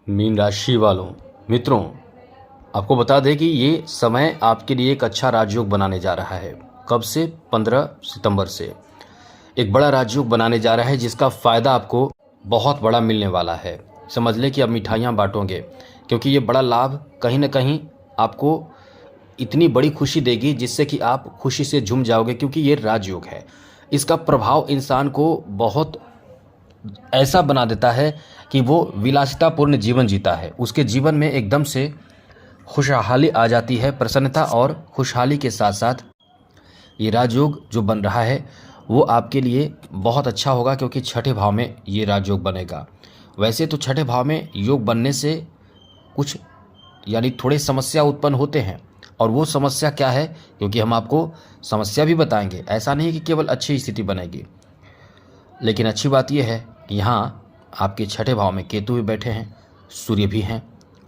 Mean राशि वालों मित्रों, आपको बता दें कि ये समय आपके लिए एक अच्छा राजयोग बनाने जा रहा है। कब से? 15 सितंबर से एक बड़ा राजयोग बनाने जा रहा है जिसका फ़ायदा आपको बहुत बड़ा मिलने वाला है। समझ लें कि अब मिठाइयाँ बांटोगे, क्योंकि ये बड़ा लाभ कहीं ना कहीं आपको इतनी बड़ी खुशी देगी जिससे कि आप खुशी से झूम जाओगे, क्योंकि ये राजयोग है। इसका प्रभाव इंसान को बहुत ऐसा बना देता है कि वो विलासितापूर्ण जीवन जीता है। उसके जीवन में एकदम से खुशहाली आ जाती है। प्रसन्नता और खुशहाली के साथ साथ ये राजयोग जो बन रहा है वो आपके लिए बहुत अच्छा होगा, क्योंकि छठे भाव में ये राजयोग बनेगा। वैसे तो छठे भाव में योग बनने से कुछ यानी थोड़े समस्या उत्पन्न होते हैं, और वो समस्या क्या है, क्योंकि हम आपको समस्या भी बताएंगे। ऐसा नहीं कि केवल अच्छी स्थिति बनेगी, लेकिन अच्छी बात यह है कि यहाँ आपके छठे भाव में केतु भी बैठे हैं, सूर्य भी हैं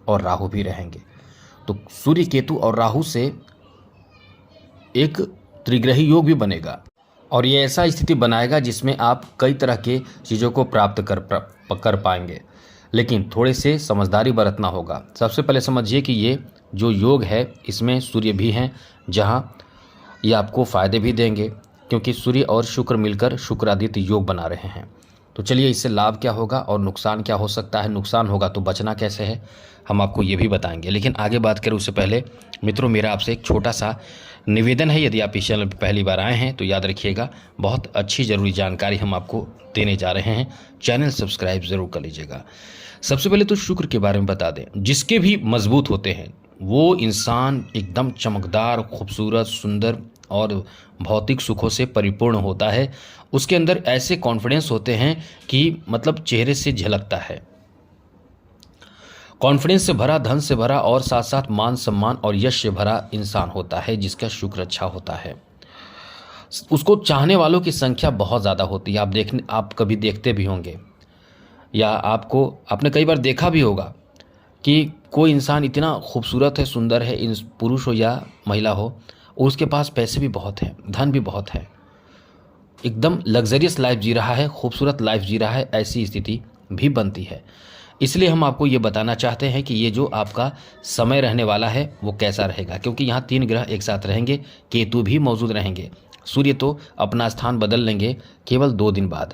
और राहु भी रहेंगे। तो सूर्य, केतु और राहु से एक त्रिग्रही योग भी बनेगा, और ये ऐसा स्थिति बनाएगा जिसमें आप कई तरह के चीज़ों को प्राप्त कर पाएंगे, लेकिन थोड़े से समझदारी बरतना होगा। सबसे पहले समझिए कि ये जो योग है इसमें सूर्य भी हैं, जहाँ ये आपको फ़ायदे भी देंगे, क्योंकि सूर्य और शुक्र मिलकर शुक्रादित्य योग बना रहे हैं। तो चलिए, इससे लाभ क्या होगा और नुकसान क्या हो सकता है, नुकसान होगा तो बचना कैसे है, हम आपको ये भी बताएंगे। लेकिन आगे बात करें उससे पहले मित्रों, मेरा आपसे एक छोटा सा निवेदन है। यदि आप इस चैनल पर पहली बार आए हैं तो याद रखिएगा, बहुत अच्छी ज़रूरी जानकारी हम आपको देने जा रहे हैं। चैनल सब्सक्राइब ज़रूर कर लीजिएगा। सबसे पहले तो शुक्र के बारे में बता दें। जिसके भी मजबूत होते हैं वो इंसान एकदम चमकदार, खूबसूरत, सुंदर और भौतिक सुखों से परिपूर्ण होता है। उसके अंदर ऐसे कॉन्फिडेंस होते हैं कि मतलब चेहरे से झलकता है। कॉन्फिडेंस से भरा, धन से भरा और साथ साथ मान सम्मान और यश से भरा इंसान होता है जिसका शुक्र अच्छा होता है। उसको चाहने वालों की संख्या बहुत ज़्यादा होती है। आप कभी देखते भी होंगे, या आपने कई बार देखा भी होगा कि कोई इंसान इतना खूबसूरत है, सुंदर है, पुरुष हो या महिला हो, और उसके पास पैसे भी बहुत हैं, धन भी बहुत है, एकदम लग्जरियस लाइफ जी रहा है, खूबसूरत लाइफ जी रहा है, ऐसी स्थिति भी बनती है। इसलिए हम आपको ये बताना चाहते हैं कि ये जो आपका समय रहने वाला है वो कैसा रहेगा, क्योंकि यहाँ 3 ग्रह एक साथ रहेंगे, केतु भी मौजूद रहेंगे, सूर्य तो अपना स्थान बदल लेंगे केवल 2 दिन बाद।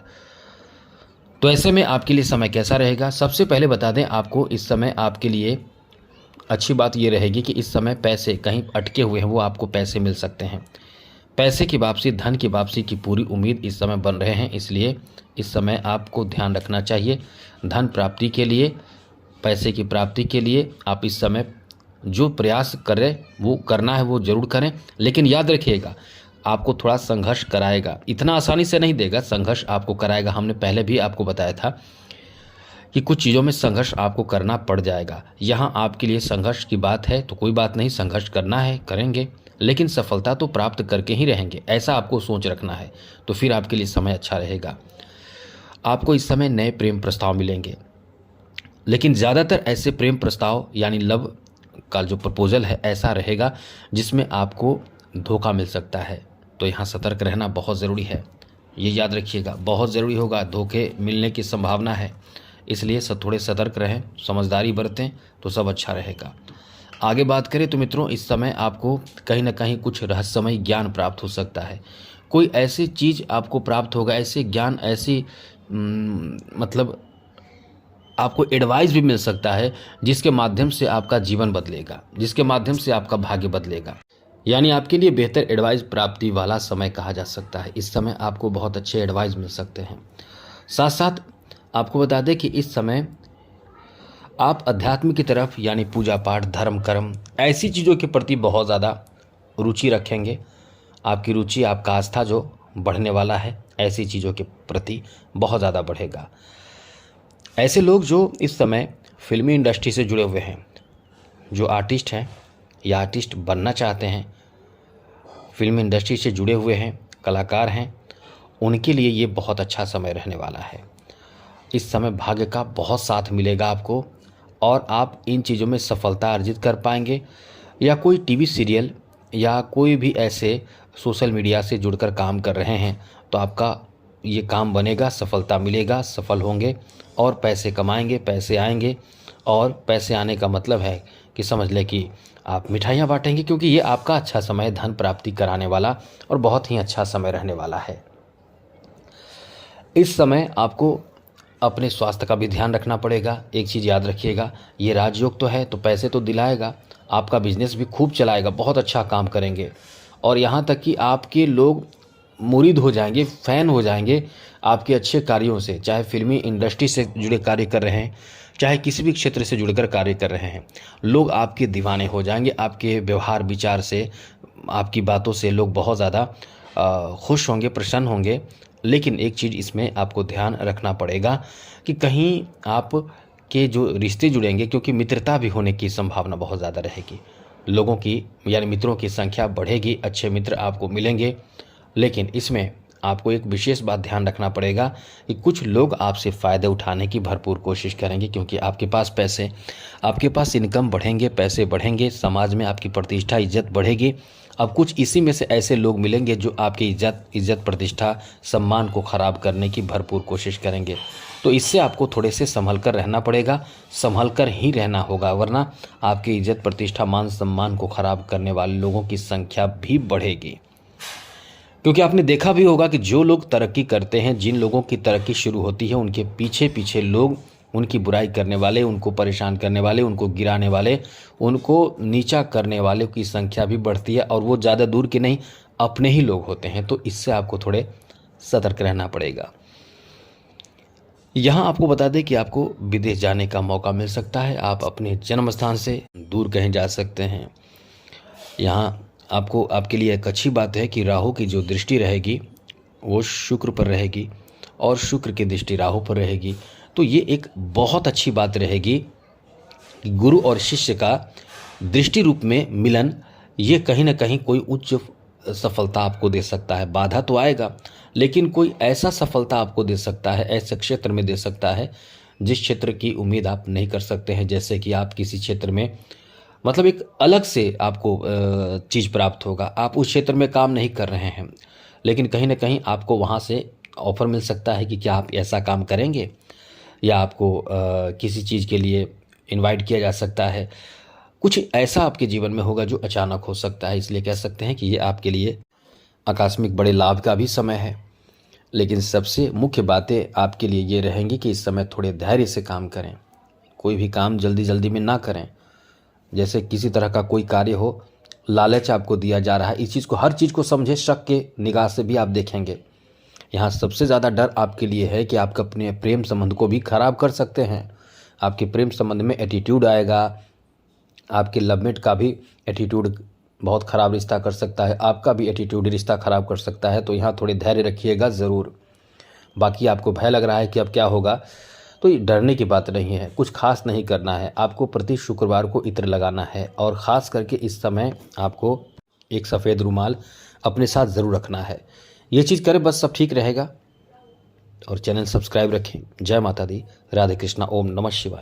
तो ऐसे में आपके लिए समय कैसा रहेगा? सबसे पहले बता दें आपको, इस समय आपके लिए अच्छी बात ये रहेगी कि इस समय पैसे कहीं अटके हुए हैं, वो आपको पैसे मिल सकते हैं। पैसे की वापसी, धन की वापसी की पूरी उम्मीद इस समय बन रहे हैं। इसलिए इस समय आपको ध्यान रखना चाहिए। धन प्राप्ति के लिए, पैसे की प्राप्ति के लिए आप इस समय जो प्रयास करें वो करना है वो ज़रूर करें, लेकिन याद रखिएगा आपको थोड़ा संघर्ष कराएगा, इतना आसानी से नहीं देगा, संघर्ष आपको कराएगा। हमने पहले भी आपको बताया था कि कुछ चीज़ों में संघर्ष आपको करना पड़ जाएगा। यहाँ आपके लिए संघर्ष की बात है तो कोई बात नहीं, संघर्ष करना है करेंगे, लेकिन सफलता तो प्राप्त करके ही रहेंगे, ऐसा आपको सोच रखना है। तो फिर आपके लिए समय अच्छा रहेगा। आपको इस समय नए प्रेम प्रस्ताव मिलेंगे, लेकिन ज़्यादातर ऐसे प्रेम प्रस्ताव यानी लव का जो प्रपोजल है ऐसा रहेगा जिसमें आपको धोखा मिल सकता है। तो यहाँ सतर्क रहना बहुत ज़रूरी है, ये याद रखिएगा, बहुत ज़रूरी होगा। धोखे मिलने की संभावना है, इसलिए थोड़े सतर्क रहें, समझदारी बरतें तो सब अच्छा रहेगा। आगे बात करें तो मित्रों, इस समय आपको कहीं ना कहीं कुछ रहस्यमय ज्ञान प्राप्त हो सकता है। कोई ऐसी चीज़ आपको प्राप्त होगा, ऐसे ज्ञान, ऐसी मतलब आपको एडवाइस भी मिल सकता है जिसके माध्यम से आपका जीवन बदलेगा, जिसके माध्यम से आपका भाग्य बदलेगा। यानी आपके लिए बेहतर एडवाइस प्राप्ति वाला समय कहा जा सकता है। इस समय आपको बहुत अच्छे एडवाइस मिल सकते हैं। साथ साथ आपको बता दें कि इस समय आप अध्यात्म की तरफ यानी पूजा पाठ, धर्म कर्म, ऐसी चीज़ों के प्रति बहुत ज़्यादा रुचि रखेंगे। आपकी रुचि, आपका आस्था जो बढ़ने वाला है, ऐसी चीज़ों के प्रति बहुत ज़्यादा बढ़ेगा। ऐसे लोग जो इस समय फिल्मी इंडस्ट्री से जुड़े हुए हैं, जो आर्टिस्ट हैं या आर्टिस्ट बनना चाहते हैं, फिल्म इंडस्ट्री से जुड़े हुए हैं, कलाकार हैं, उनके लिए ये बहुत अच्छा समय रहने वाला है। इस समय भाग्य का बहुत साथ मिलेगा आपको, और आप इन चीज़ों में सफलता अर्जित कर पाएंगे। या कोई टीवी सीरियल या कोई भी ऐसे सोशल मीडिया से जुड़कर काम कर रहे हैं तो आपका ये काम बनेगा, सफलता मिलेगा, सफल होंगे और पैसे कमाएंगे, पैसे आएंगे। और पैसे आने का मतलब है कि समझ लें कि आप मिठाइयाँ बांटेंगे, क्योंकि ये आपका अच्छा समय धन प्राप्ति कराने वाला और बहुत ही अच्छा समय रहने वाला है। इस समय आपको अपने स्वास्थ्य का भी ध्यान रखना पड़ेगा। एक चीज़ याद रखिएगा, ये राजयोग तो है तो पैसे तो दिलाएगा, आपका बिजनेस भी खूब चलाएगा, बहुत अच्छा काम करेंगे और यहाँ तक कि आपके लोग मुरीद हो जाएंगे, फ़ैन हो जाएंगे आपके अच्छे कार्यों से। चाहे फिल्मी इंडस्ट्री से जुड़े कार्य कर रहे हैं, चाहे किसी भी क्षेत्र से जुड़कर कार्य कर रहे हैं, लोग आपके दीवाने हो जाएंगे। आपके व्यवहार विचार से, आपकी बातों से लोग बहुत ज़्यादा खुश होंगे, प्रसन्न होंगे। लेकिन एक चीज़ इसमें आपको ध्यान रखना पड़ेगा कि कहीं आप के जो रिश्ते जुड़ेंगे, क्योंकि मित्रता भी होने की संभावना बहुत ज़्यादा रहेगी, लोगों की यानी मित्रों की संख्या बढ़ेगी, अच्छे मित्र आपको मिलेंगे। लेकिन इसमें आपको एक विशेष बात ध्यान रखना पड़ेगा कि कुछ लोग आपसे फ़ायदे उठाने की भरपूर कोशिश करेंगे, क्योंकि आपके पास पैसे, आपके पास इनकम बढ़ेंगे, पैसे बढ़ेंगे, समाज में आपकी प्रतिष्ठा, इज्जत बढ़ेगी। अब कुछ इसी में से ऐसे लोग मिलेंगे जो आपकी इज्जत प्रतिष्ठा, सम्मान को ख़राब करने की भरपूर कोशिश करेंगे। तो इससे आपको थोड़े से संभल कर रहना पड़ेगा, संभल कर ही रहना होगा, वरना आपकी इज्जत प्रतिष्ठा, मान सम्मान को ख़राब करने वाले लोगों की संख्या भी बढ़ेगी। क्योंकि आपने देखा भी होगा कि जो लोग तरक्की करते हैं, जिन लोगों की तरक्की शुरू होती है, उनके पीछे पीछे लोग उनकी बुराई करने वाले, उनको परेशान करने वाले, उनको गिराने वाले, उनको नीचा करने वाले की संख्या भी बढ़ती है और वो ज़्यादा दूर के नहीं, अपने ही लोग होते हैं। तो इससे आपको थोड़े सतर्क रहना पड़ेगा। यहाँ आपको बता दें कि आपको विदेश जाने का मौका मिल सकता है, आप अपने जन्म स्थान से दूर कहीं जा सकते हैं। यहाँ आपको, आपके लिए एक अच्छी बात है कि राहु की जो दृष्टि रहेगी वो शुक्र पर रहेगी और शुक्र की दृष्टि राहु पर रहेगी। तो ये एक बहुत अच्छी बात रहेगी कि गुरु और शिष्य का दृष्टि रूप में मिलन, ये कहीं ना कहीं कोई उच्च सफलता आपको दे सकता है। बाधा तो आएगा, लेकिन कोई ऐसा सफलता आपको दे सकता है, ऐसे क्षेत्र में दे सकता है जिस क्षेत्र की उम्मीद आप नहीं कर सकते हैं। जैसे कि आप किसी क्षेत्र में, मतलब एक अलग से आपको चीज़ प्राप्त होगा, आप उस क्षेत्र में काम नहीं कर रहे हैं, लेकिन कहीं ना कहीं आपको वहाँ से ऑफ़र मिल सकता है कि क्या आप ऐसा काम करेंगे, या आपको किसी चीज़ के लिए इनवाइट किया जा सकता है। कुछ ऐसा आपके जीवन में होगा जो अचानक हो सकता है, इसलिए कह सकते हैं कि ये आपके लिए आकस्मिक बड़े लाभ का भी समय है। लेकिन सबसे मुख्य बातें आपके लिए ये रहेंगी कि इस समय थोड़े धैर्य से काम करें, कोई भी काम जल्दी जल्दी में ना करें। जैसे किसी तरह का कोई कार्य हो, लालच आपको दिया जा रहा है, इस चीज़ को, हर चीज़ को समझे, शक के निगाह से भी आप देखेंगे। यहाँ सबसे ज़्यादा डर आपके लिए है कि आप अपने प्रेम संबंध को भी खराब कर सकते हैं। आपके प्रेम संबंध में एटीट्यूड आएगा, आपके लवमेट का भी एटीट्यूड बहुत ख़राब रिश्ता कर सकता है, आपका भी एटीट्यूड रिश्ता ख़राब कर सकता है। तो यहाँ थोड़े धैर्य रखिएगा ज़रूर। बाकी आपको भय लग रहा है कि अब क्या होगा, तो ये डरने की बात नहीं है, कुछ खास नहीं करना है। आपको प्रति शुक्रवार को इत्र लगाना है और ख़ास करके इस समय आपको एक सफ़ेद रुमाल अपने साथ ज़रूर रखना है। ये चीज़ करें, बस सब ठीक रहेगा। और चैनल सब्सक्राइब रखें। जय माता दी, राधे कृष्णा, ओम नमः शिवाय।